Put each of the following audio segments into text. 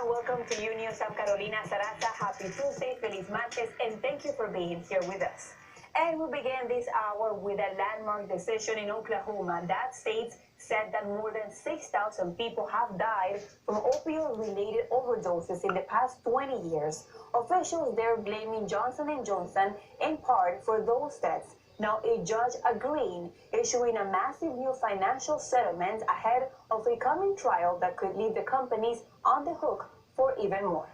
and welcome to Univision. I'm Carolina Sarassa. Happy Tuesday, Feliz Martes, and thank you for being here with us. And we began this hour with a landmark decision in Oklahoma. That state said that more than 6,000 people have died from opioid-related overdoses in the past 20 years. Officials there blaming Johnson & Johnson in part for those deaths. Now, a judge agreeing, issuing a massive new financial settlement ahead of a coming trial that could leave the companies on the hook for even more.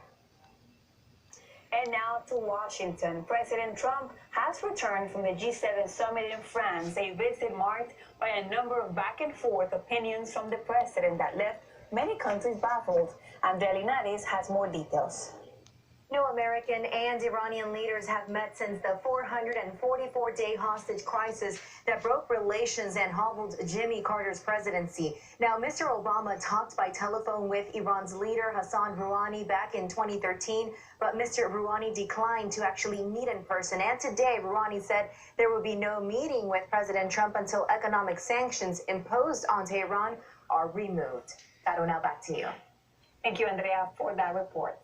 And now to Washington. President Trump has returned from the G7 summit in France, a visit marked by a number of back-and-forth opinions from the president that left many countries baffled. Andrea Linares has more details. No American and Iranian leaders have met since the 444-day hostage crisis that broke relations and hobbled Jimmy Carter's presidency. Now, Mr. Obama talked by telephone with Iran's leader Hassan Rouhani back in 2013, but Mr. Rouhani declined to actually meet in person. And today, Rouhani said there will be no meeting with President Trump until economic sanctions imposed on Tehran are removed. Caro, now back to you. Thank you, Andrea, for that report.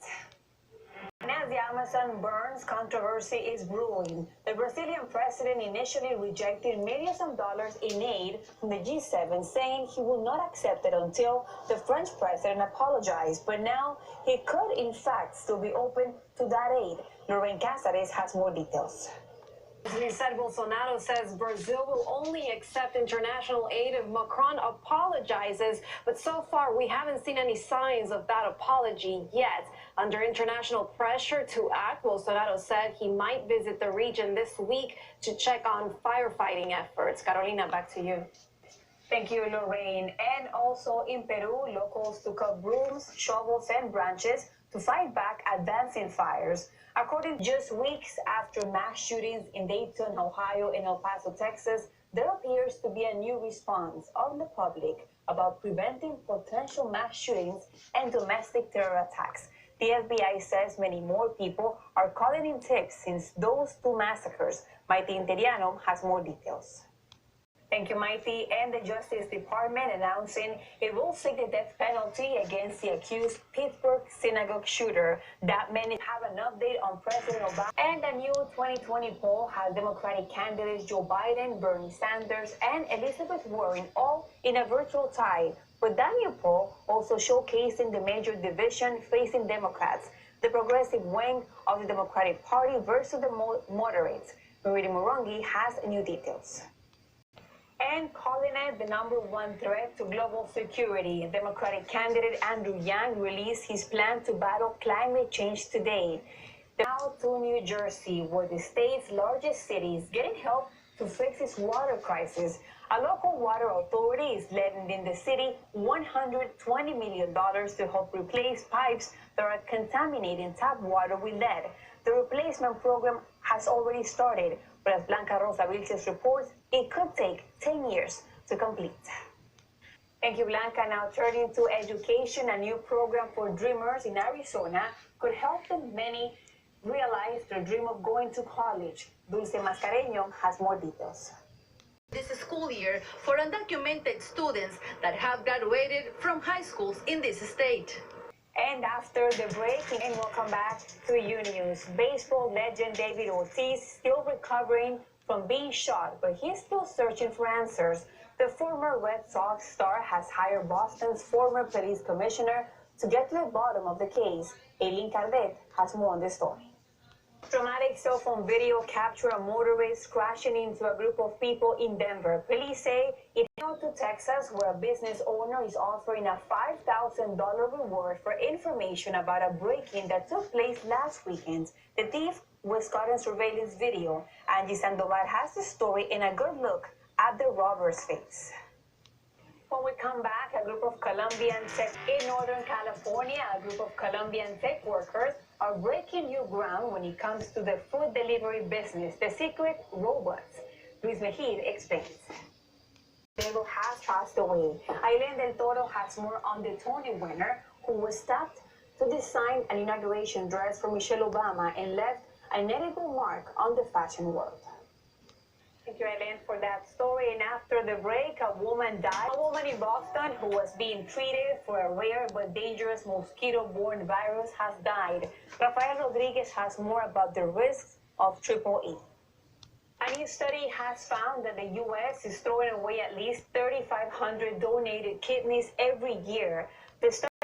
And as the Amazon burns controversy is brewing, the Brazilian president initially rejected millions of dollars in aid from the G7, saying he will not accept it until the French president apologized. But now he could, in fact, still be open to that aid. Lorraine Casares has more details. President Bolsonaro says Brazil will only accept international aid if Macron apologizes, but so far we haven't seen any signs of that apology yet. Under international pressure to act, Bolsonaro said he might visit the region this week to check on firefighting efforts. Carolina, back to you. Thank you, Lorraine. And also in Peru, locals took up brooms, shovels, and branches to fight back advancing fires. According to just weeks after mass shootings in Dayton, Ohio, and El Paso, Texas, there appears to be a new response of the public about preventing potential mass shootings and domestic terror attacks. The FBI says many more people are calling in tips since those two massacres. Maite Interiano has more details. Thank you, Maite. And the Justice Department announcing it will seek the death penalty against the accused Pittsburgh synagogue shooter. That many have an update on President Obama. And a new 2020 poll has Democratic candidates Joe Biden, Bernie Sanders, and Elizabeth Warren all in a virtual tie. But that new poll also showcasing the major division facing Democrats, the progressive wing of the Democratic Party versus the moderates. Marita Morongi has new details. And calling it the #1 threat to global security, Democratic candidate Andrew Yang released his plan to battle climate change today. Now to New Jersey, where the state's largest city is getting help to fix its water crisis. A local water authority is lending the city $120 million to help replace pipes that are contaminating tap water with lead. The replacement program has already started, but as Blanca Rosa Vilches reports, it could take 10 years to complete. Thank you, Blanca. Now turning to education, a new program for dreamers in Arizona could help the many realize their dream of going to college. Dulce Mascareño has more details. This school year for undocumented students that have graduated from high schools in this state. And after the break, and welcome back to Uninews. Baseball legend David Ortiz still recovering from being shot, but he's still searching for answers. The former Red Sox star has hired Boston's former police commissioner to get to the bottom of the case. Aileen Cardet has more on this story. Dramatic cell phone video captured a motorist crashing into a group of people in Denver. Police say it went to Texas, where a business owner is offering a $5,000 reward for information about a break-in that took place last weekend. The thief was caught in surveillance video. Angie Sandoval has the story and a good look at the robber's face. When we come back, a group of Colombian tech in Northern California, a group of Colombian tech workers are breaking new ground when it comes to the food delivery business, the secret robots. Luis Mejid explains. Diego has passed away. Aileen del Toro has more on the Tony winner, who was tapped to design an inauguration dress for Michelle Obama and left an indelible mark on the fashion world. Thank you, Eileen, for that story. And after the break, a woman died. A woman in Boston who was being treated for a rare but dangerous mosquito-borne virus has died. Rafael Rodriguez has more about the risks of Triple E. A new study has found that the U.S. is throwing away at least 3,500 donated kidneys every year.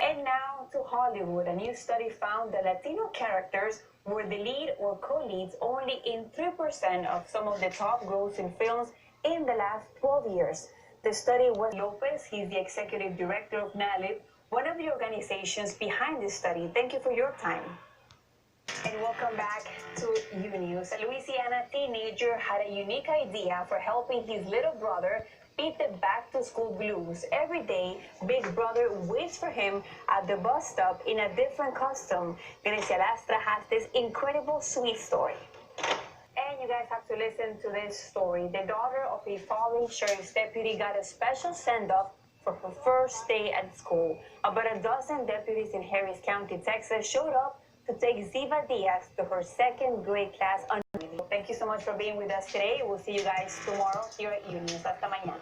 And now to Hollywood. A new study found that Latino characters were the lead or co-leads only in 3% of some of the top grossing films in the last 12 years. The study was Lopez. He's the executive director of NALIB, one of the organizations behind this study. Thank you for your time. And welcome back to UNews. A Louisiana teenager had a unique idea for helping his little brother beat the back-to-school blues. Every day, Big Brother waits for him at the bus stop in a different costume. Grecia Lastra has this incredible sweet story. And you guys have to listen to this story. The daughter of a fallen sheriff's deputy got a special send-off for her first day at school. About a dozen deputies in Harris County, Texas showed up to take Ziva Diaz to her second grade class. Thank you so much for being with us today. We'll see you guys tomorrow here at UNews. Hasta mañana.